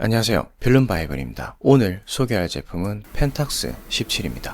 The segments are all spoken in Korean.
안녕하세요, 필름바이블입니다. 오늘 소개할 제품은 펜탁스 17입니다.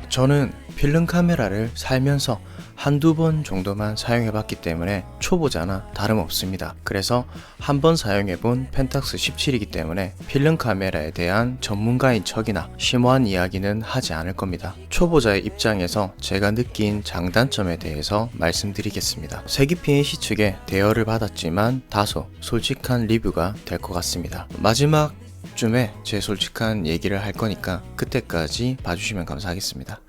저는 필름 카메라를 살면서 한두 번 정도만 사용해 봤기 때문에 초보자나 다름없습니다. 그래서 한 번 사용해 본 펜탁스 17이기 때문에 필름 카메라에 대한 전문가인 척이나 심오한 이야기는 하지 않을 겁니다. 초보자의 입장에서 제가 느낀 장단점에 대해서 말씀드리겠습니다. 세기PNC 측에 대여를 받았지만 다소 솔직한 리뷰가 될 것 같습니다. 마지막 쯤에 제 솔직한 얘기를 할 거니까 그때까지 봐주시면 감사하겠습니다.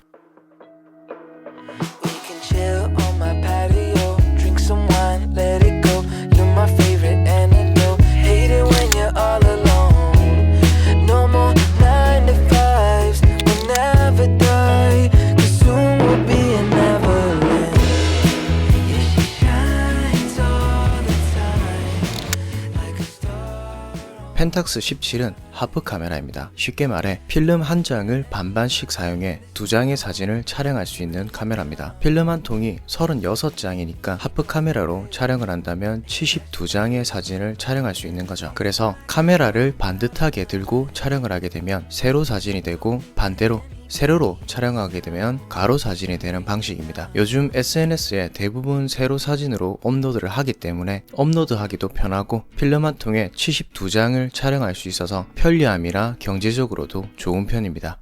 펜탁스 17은 하프 카메라입니다. 쉽게 말해 필름 한 장을 반반씩 사용해 두 장의 사진을 촬영할 수 있는 카메라입니다. 필름 한 통이 36장이니까 하프 카메라로 촬영을 한다면 72장의 사진을 촬영할 수 있는 거죠. 그래서 카메라를 반듯하게 들고 촬영을 하게 되면 세로 사진이 되고, 반대로 세로로 촬영하게 되면 가로 사진이 되는 방식입니다. 요즘 SNS에 대부분 세로 사진으로 업로드를 하기 때문에 업로드하기도 편하고 필름 한 통에 72장을 촬영할 수 있어서 편리함이라 경제적으로도 좋은 편입니다.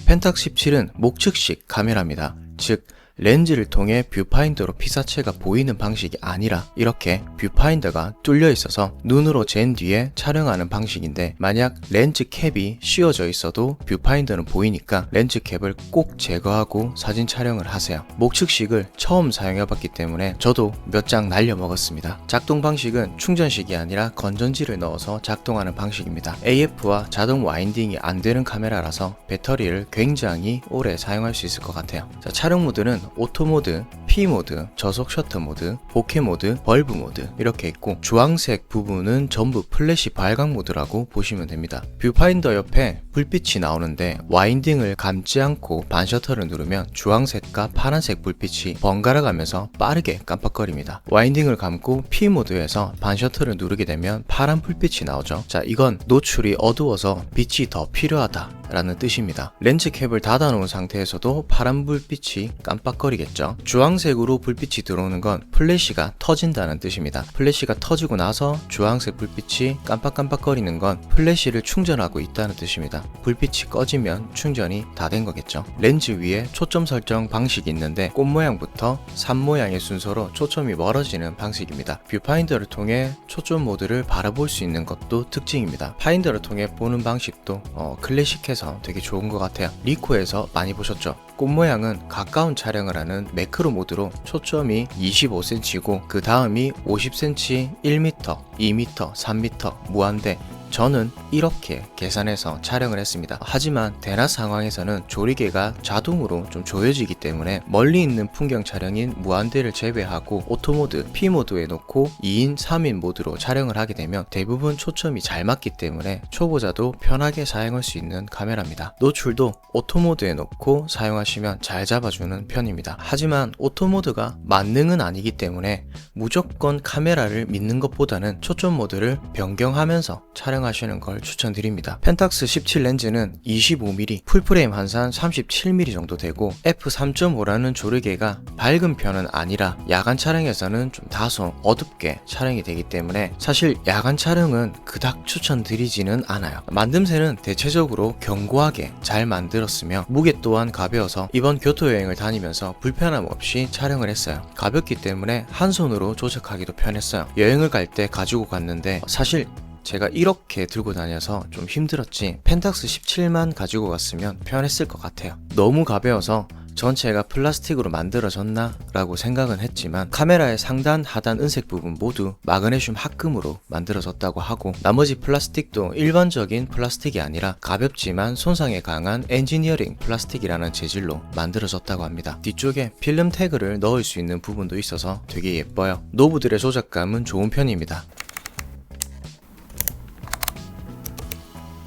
펜탁스 17은 목측식 카메라입니다. 즉 렌즈를 통해 뷰파인더로 피사체가 보이는 방식이 아니라 이렇게 뷰파인더가 뚫려 있어서 눈으로 잰 뒤에 촬영하는 방식인데, 만약 렌즈 캡이 씌워져 있어도 뷰파인더는 보이니까 렌즈 캡을 꼭 제거하고 사진 촬영을 하세요. 목측식을 처음 사용해봤기 때문에 저도 몇 장 날려 먹었습니다. 작동 방식은 충전식이 아니라 건전지를 넣어서 작동하는 방식입니다. AF와 자동 와인딩이 안 되는 카메라라서 배터리를 굉장히 오래 사용할 수 있을 것 같아요. 자, 촬영 모드는 오토 모드, P 모드, 저속 셔터 모드, 보케 모드, 벌브 모드 이렇게 있고, 주황색 부분은 전부 플래시 발광 모드라고 보시면 됩니다. 뷰파인더 옆에 불빛이 나오는데 와인딩을 감지 않고 반셔터를 누르면 주황색과 파란색 불빛이 번갈아 가면서 빠르게 깜빡거립니다. 와인딩을 감고 P 모드에서 반셔터를 누르게 되면 파란 불빛이 나오죠. 자, 이건 노출이 어두워서 빛이 더 필요하다 라는 뜻입니다. 렌즈 캡을 닫아 놓은 상태에서도 파란 불빛이 깜빡거리겠죠. 주황색으로 불빛이 들어오는 건 플래시가 터진다는 뜻입니다. 플래시가 터지고 나서 주황색 불빛이 깜빡깜빡거리는 건 플래시를 충전하고 있다는 뜻입니다. 불빛이 꺼지면 충전이 다 된 거겠죠. 렌즈 위에 초점 설정 방식이 있는데 꽃 모양부터 산 모양의 순서로 초점이 멀어지는 방식입니다. 뷰파인더를 통해 초점 모드를 바라볼 수 있는 것도 특징입니다. 파인더를 통해 보는 방식도 클래식해서 되게 좋은 것 같아요. 리코에서 많이 보셨죠? 꽃 모양은 가까운 촬영을 하는 매크로 모드로 초점이 25cm고 그 다음이 50cm, 1m, 2m, 3m 무한대, 저는 이렇게 계산해서 촬영을 했습니다. 하지만 대낮 상황에서는 조리개가 자동으로 좀 조여지기 때문에 멀리 있는 풍경 촬영인 무한대를 제외하고 오토모드, P모드에 놓고 2인, 3인 모드로 촬영을 하게 되면 대부분 초점이 잘 맞기 때문에 초보자도 편하게 사용할 수 있는 카메라입니다. 노출도 오토모드에 놓고 사용하시면 잘 잡아주는 편입니다. 하지만 오토모드가 만능은 아니기 때문에 무조건 카메라를 믿는 것보다는 초점 모드를 변경하면서 촬영 촬영하시는 걸 추천드립니다. 펜탁스 17 렌즈는 25mm, 풀프레임 환산 37mm 정도 되고 f3.5라는 조르개가 밝은 편은 아니라 야간 촬영에서는 좀 다소 어둡게 촬영이 되기 때문에 사실 야간 촬영은 그닥 추천드리지는 않아요. 만듦새는 대체적으로 견고하게 잘 만들었으며 무게 또한 가벼워서 이번 교토여행을 다니면서 불편함 없이 촬영을 했어요. 가볍기 때문에 한 손으로 조작하기도 편했어요. 여행을 갈 때 가지고 갔는데 사실 제가 이렇게 들고 다녀서 좀 힘들었지 펜탁스 17만 가지고 갔으면 편했을 것 같아요. 너무 가벼워서 전체가 플라스틱으로 만들어졌나? 라고 생각은 했지만 카메라의 상단, 하단 은색 부분 모두 마그네슘 합금으로 만들어졌다고 하고 나머지 플라스틱도 일반적인 플라스틱이 아니라 가볍지만 손상에 강한 엔지니어링 플라스틱이라는 재질로 만들어졌다고 합니다. 뒤쪽에 필름 태그를 넣을 수 있는 부분도 있어서 되게 예뻐요. 노브들의 조작감은 좋은 편입니다.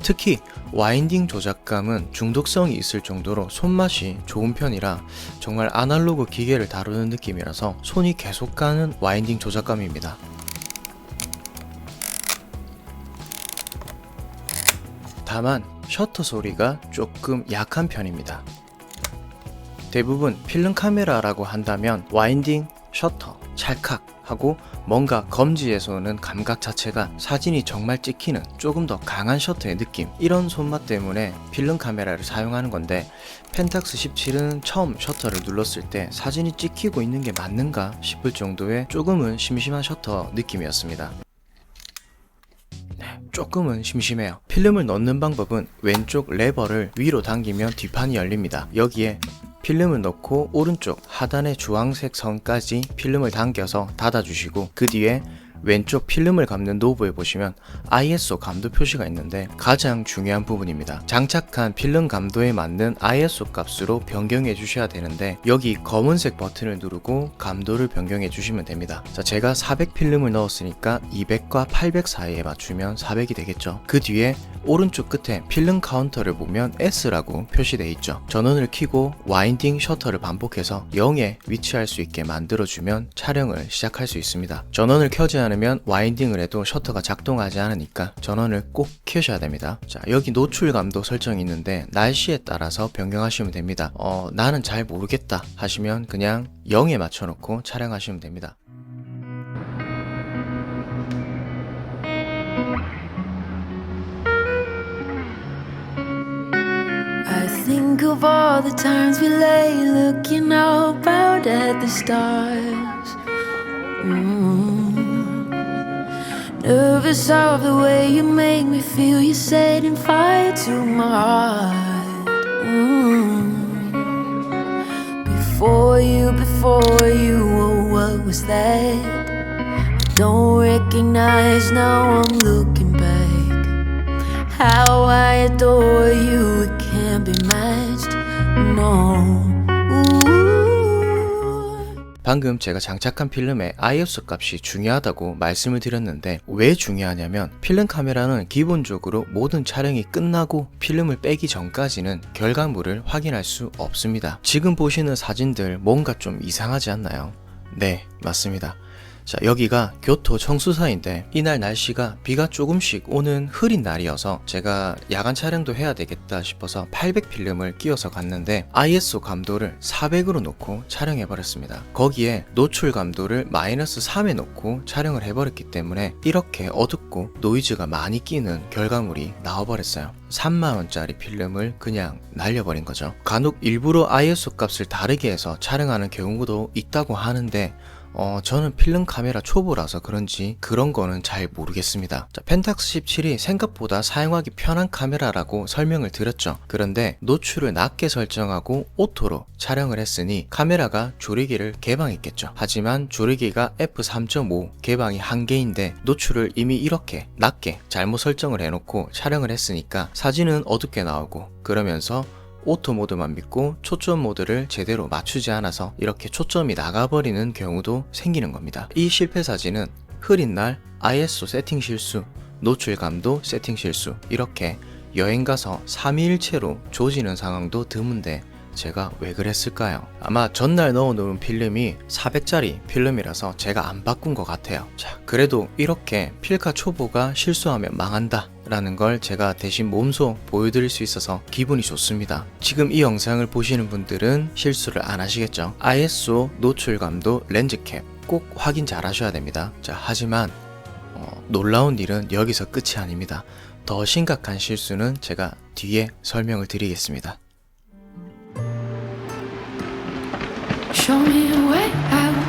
특히 와인딩 조작감은 중독성이 있을 정도로 손맛이 좋은 편이라 정말 아날로그 기계를 다루는 느낌이라서 손이 계속 가는 와인딩 조작감입니다. 다만 셔터 소리가 조금 약한 편입니다. 대부분 필름 카메라라고 한다면 와인딩, 셔터, 찰칵 하고 뭔가 검지에서 오는 감각 자체가 사진이 정말 찍히는 조금 더 강한 셔터의 느낌, 이런 손맛 때문에 필름 카메라를 사용하는 건데 펜탁스 17은 처음 셔터를 눌렀을 때 사진이 찍히고 있는 게 맞는가 싶을 정도의 조금은 심심한 셔터 느낌이었습니다. 조금은 심심해요. 필름을 넣는 방법은 왼쪽 레버를 위로 당기면 뒷판이 열립니다. 여기에 필름을 넣고 오른쪽 하단의 주황색 선까지 필름을 당겨서 닫아주시고 그 뒤에 왼쪽 필름을 감는 노브에 보시면 ISO 감도 표시가 있는데 가장 중요한 부분입니다. 장착한 필름 감도에 맞는 ISO 값으로 변경해 주셔야 되는데 여기 검은색 버튼을 누르고 감도를 변경해 주시면 됩니다. 자, 제가 400 필름을 넣었으니까 200과 800 사이에 맞추면 400이 되겠죠. 그 뒤에 오른쪽 끝에 필름 카운터를 보면 S라고 표시되어 있죠. 전원을 켜고 와인딩 셔터를 반복해서 0에 위치할 수 있게 만들어주면 촬영을 시작할 수 있습니다. 전원을 켜지 않으면 와인딩을 해도 셔터가 작동하지 않으니까 전원을 꼭 켜셔야 됩니다. 자, 여기 노출감도 설정이 있는데 날씨에 따라서 변경하시면 됩니다. 나는 잘 모르겠다 하시면 그냥 0에 맞춰놓고 촬영하시면 됩니다. I think of all the times we lay looking up out at the stars. Nervous of the way you make me feel. You're setting fire to my heart. Before you, oh, what was that? I don't recognize, now I'm looking back. How I adore you, it can't be matched, no. 방금 제가 장착한 필름의 ISO 값이 중요하다고 말씀을 드렸는데 왜 중요하냐면 필름 카메라는 기본적으로 모든 촬영이 끝나고 필름을 빼기 전까지는 결과물을 확인할 수 없습니다. 지금 보시는 사진들 뭔가 좀 이상하지 않나요? 네, 맞습니다. 자, 여기가 교토 청수사인데 이날 날씨가 비가 조금씩 오는 흐린 날이어서 제가 야간 촬영도 해야 되겠다 싶어서 800 필름을 끼워서 갔는데 ISO 감도를 400으로 놓고 촬영해 버렸습니다. 거기에 노출 감도를 -3에 놓고 촬영을 해버렸기 때문에 이렇게 어둡고 노이즈가 많이 끼는 결과물이 나와버렸어요. 3만원짜리 필름을 그냥 날려버린 거죠. 간혹 일부러 ISO 값을 다르게 해서 촬영하는 경우도 있다고 하는데 저는 필름 카메라 초보라서 그런지 그런 거는 잘 모르겠습니다. 자, 펜탁스 17이 생각보다 사용하기 편한 카메라라고 설명을 드렸죠. 그런데 노출을 낮게 설정하고 오토로 촬영을 했으니 카메라가 조리개를 개방했겠죠. 하지만 조리개가 f3.5 개방이 한개인데 노출을 이미 이렇게 낮게 잘못 설정을 해놓고 촬영을 했으니까 사진은 어둡게 나오고 그러면서 오토 모드만 믿고 초점 모드를 제대로 맞추지 않아서 이렇게 초점이 나가버리는 경우도 생기는 겁니다. 이 실패 사진은 흐린 날 ISO 세팅 실수, 노출감도 세팅 실수, 이렇게 여행 가서 3일체로 조지는 상황도 드문데 제가 왜 그랬을까요? 아마 전날 넣어놓은 필름이 400짜리 필름이라서 제가 안 바꾼 것 같아요. 자, 그래도 이렇게 필카 초보가 실수하면 망한다 라는 걸 제가 대신 몸소 보여드릴 수 있어서 기분이 좋습니다. 지금 이 영상을 보시는 분들은 실수를 안 하시겠죠? ISO 노출감도 렌즈캡 꼭 확인 잘 하셔야 됩니다. 자, 하지만 놀라운 일은 여기서 끝이 아닙니다. 더 심각한 실수는 제가 뒤에 설명을 드리겠습니다. Show me a way out,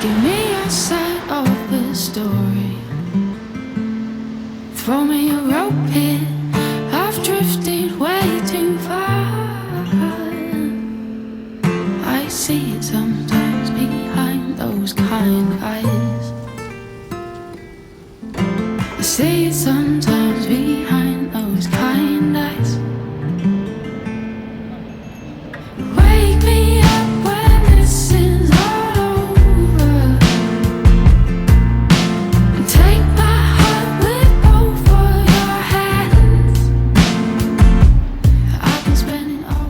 give me your side of the story. Throw me a rope here, I've drifted way too far. I see it sometimes behind those kind eyes. I see it sometimes behind those kind eyes. Wake me up when this is all over. Take my heart with both of your hands. I've been spending all.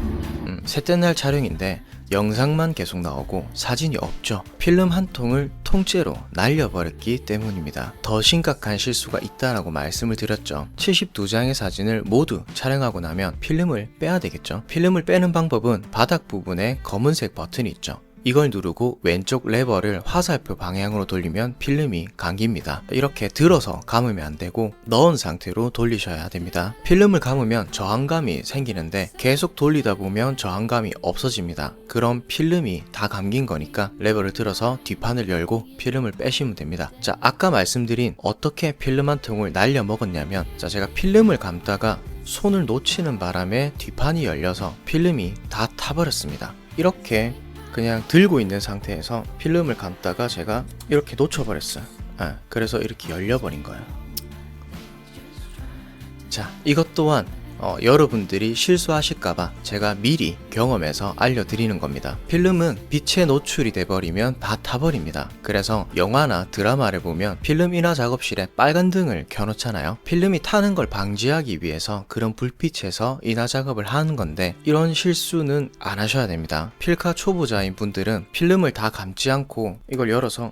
셋째 날 촬영인데 영상만 계속 나오고 사진이 없죠. 필름 한 통을 통째로 날려버렸기 때문입니다. 더 심각한 실수가 있다라고 말씀을 드렸죠. 72장의 사진을 모두 촬영하고 나면 필름을 빼야 되겠죠. 필름을 빼는 방법은 바닥 부분에 검은색 버튼이 있죠. 이걸 누르고 왼쪽 레버를 화살표 방향으로 돌리면 필름이 감깁니다. 이렇게 들어서 감으면 안 되고 넣은 상태로 돌리셔야 됩니다. 필름을 감으면 저항감이 생기는데 계속 돌리다 보면 저항감이 없어집니다. 그럼 필름이 다 감긴 거니까 레버를 들어서 뒷판을 열고 필름을 빼시면 됩니다. 자, 아까 말씀드린 어떻게 필름 한 통을 날려 먹었냐면, 자, 제가 필름을 감다가 손을 놓치는 바람에 뒷판이 열려서 필름이 다 타버렸습니다. 이렇게 그냥 들고 있는 상태에서 필름을 감다가 제가 이렇게 놓쳐버렸어요. 그래서 이렇게 열려버린 거예요. 자, 이것 또한 여러분들이 실수하실까봐 제가 미리 경험해서 알려드리는 겁니다. 필름은 빛에 노출이 돼버리면 다 타버립니다. 그래서 영화나 드라마를 보면 필름 인화 작업실에 빨간 등을 켜놓잖아요. 필름이 타는 걸 방지하기 위해서 그런 불빛에서 인화 작업을 하는 건데, 이런 실수는 안 하셔야 됩니다. 필카 초보자인 분들은 필름을 다 감지 않고 이걸 열어서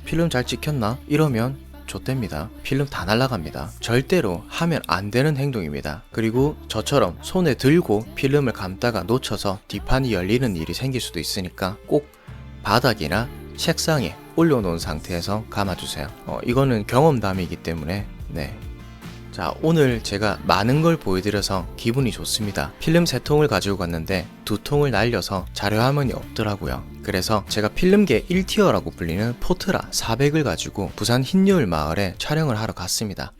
필름 잘 찍혔나? 이러면 좆됩니다. 필름 다 날아갑니다. 절대로 하면 안 되는 행동입니다. 그리고 저처럼 손에 들고 필름을 감다가 놓쳐서 뒷판이 열리는 일이 생길 수도 있으니까 꼭 바닥이나 책상에 올려놓은 상태에서 감아주세요. 이거는 경험담이기 때문에 자, 오늘 제가 많은 걸 보여드려서 기분이 좋습니다. 필름 3통을 가지고 갔는데 2통을 날려서 자료 화면이 없더라고요. 그래서 제가 필름계 1티어라고 불리는 포트라 400을 가지고 부산 흰여울 마을에 촬영을 하러 갔습니다.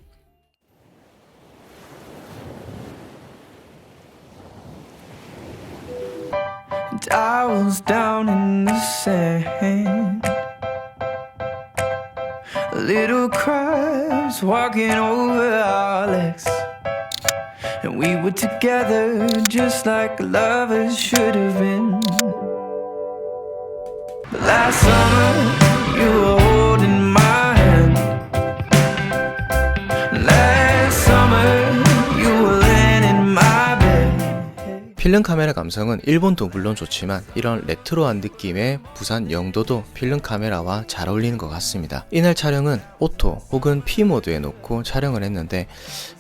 I was down in the sand, little crabs walking over our legs, and we were together just like lovers should have been. But last summer you were holding my hand. Last summer you were laying in my bed. 필름 카메라 감성은 일본도 물론 좋지만 이런 레트로한 느낌의 부산 영도도 필름 카메라와 잘 어울리는 것 같습니다. 이날 촬영은 오토 혹은 P 모드에 놓고 촬영을 했는데,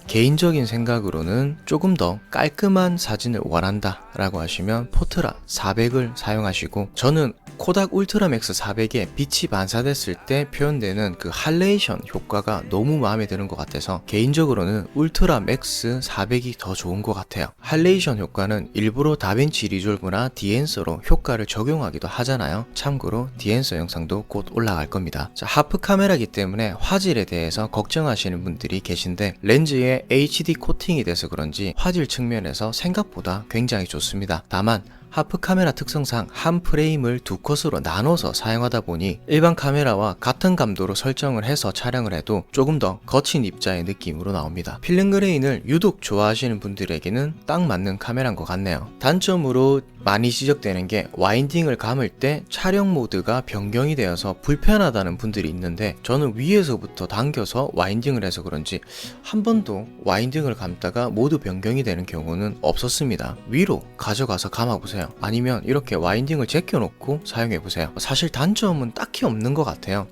개인적인 생각으로는 조금 더 깔끔한 사진을 원한다 라고 하시면 포트라 400을 사용하시고, 저는 코닥 울트라맥스 400에 빛이 반사됐을 때 표현되는 그 할레이션 효과가 너무 마음에 드는 것 같아서 개인적으로는 울트라맥스 400이 더 좋은 것 같아요. 할레이션 효과는 일부러 다빈치 리졸브나 디엔서로 효과를 적용하기도 하잖아요. 참고로 디엔서 영상도 곧 올라갈 겁니다. 자, 하프 카메라이기 때문에 화질에 대해서 걱정하시는 분들이 계신데, 렌즈에 HD 코팅이 돼서 그런지 화질 측면에서 생각보다 굉장히 좋습니다. 다만 하프 카메라 특성상 한 프레임을 두 컷으로 나눠서 사용하다 보니 일반 카메라와 같은 감도로 설정을 해서 촬영을 해도 조금 더 거친 입자의 느낌으로 나옵니다. 필름 그레인을 유독 좋아하시는 분들에게는 딱 맞는 카메라인 것 같네요. 단점으로 많이 지적되는 게 와인딩을 감을 때 촬영 모드가 변경이 되어서 불편하다는 분들이 있는데, 저는 위에서부터 당겨서 와인딩을 해서 그런지 한 번도 와인딩을 감다가 모드 변경이 되는 경우는 없었습니다. 위로 가져가서 감아보세요. 사용해보세요. 아니면 이렇게 와인딩을 제껴놓고 사용해보세요. 사실 단점은 딱히 없는 것 같아요.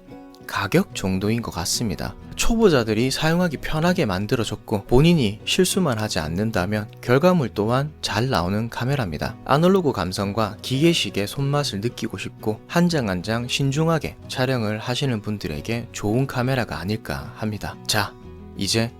가격 정도인 것 같습니다. 초보자들이 사용하기 편하게 만들어졌고 본인이 실수만 하지 않는다면 결과물 또한 잘 나오는 카메라입니다. 아날로그 감성과 기계식의 손맛을 느끼고 싶고 한 장 한 장 신중하게 촬영을 하시는 분들에게 좋은 카메라가 아닐까 합니다. 자, 이제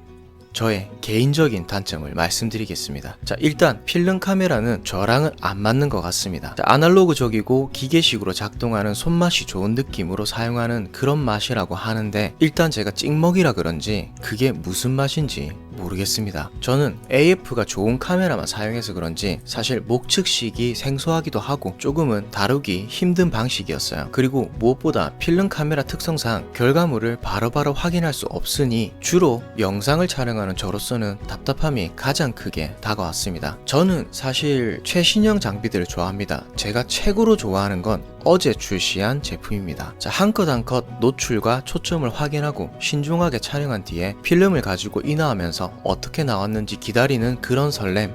저의 개인적인 단점을 말씀드리겠습니다. 자, 일단 필름 카메라는 저랑은 안 맞는 것 같습니다. 자, 아날로그적이고 기계식으로 작동하는 손맛이 좋은 느낌으로 사용하는 그런 맛이라고 하는데 일단 제가 찍먹이라 그런지 그게 무슨 맛인지 모르겠습니다. 저는 AF가 좋은 카메라만 사용해서 그런지 사실 목측식이 생소하기도 하고 조금은 다루기 힘든 방식이었어요. 그리고 무엇보다 필름 카메라 특성상 결과물을 바로바로 확인할 수 없으니 주로 영상을 촬영하는 저로서는 답답함이 가장 크게 다가왔습니다. 저는 사실 최신형 장비들을 좋아합니다. 제가 최고로 좋아하는 건 어제 출시한 제품입니다. 자, 한 컷 한 컷 노출과 초점을 확인하고 신중하게 촬영한 뒤에 필름을 가지고 인화하면서 어떻게 나왔는지 기다리는 그런 설렘,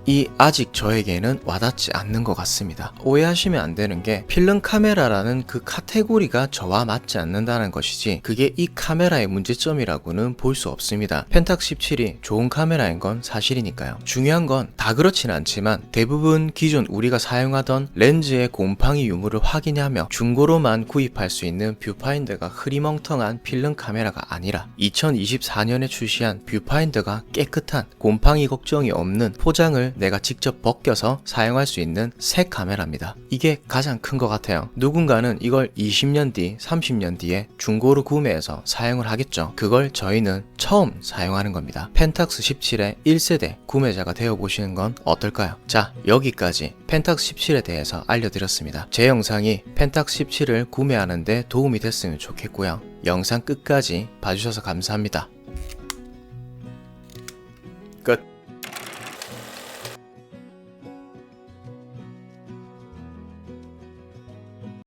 이 아직 저에게는 와닿지 않는 것 같습니다. 오해하시면 안 되는 게 필름 카메라라는 그 카테고리가 저와 맞지 않는다는 것이지 그게 이 카메라의 문제점이라고는 볼 수 없습니다. 펜탁 17이 좋은 카메라인 건 사실이니까요. 중요한 건 다 그렇진 않지만 대부분 기존 우리가 사용하던 렌즈의 곰팡이 유무를 확인하며 중고로만 구입할 수 있는 뷰파인더가 흐리멍텅한 필름 카메라가 아니라 2024년에 출시한 뷰파인더가 깨끗한 곰팡이 걱정이 없는 포장을 내가 직접 벗겨서 사용할 수 있는 새 카메라입니다. 이게 가장 큰 것 같아요. 누군가는 이걸 20년 뒤, 30년 뒤에 중고로 구매해서 사용을 하겠죠. 그걸 저희는 처음 사용하는 겁니다. 펜탁스 17의 1세대 구매자가 되어보시는 건 어떨까요? 자, 여기까지 펜탁스 17에 대해서 알려드렸습니다. 제 영상이 펜탁스 17을 구매하는 데 도움이 됐으면 좋겠고요. 영상 끝까지 봐주셔서 감사합니다.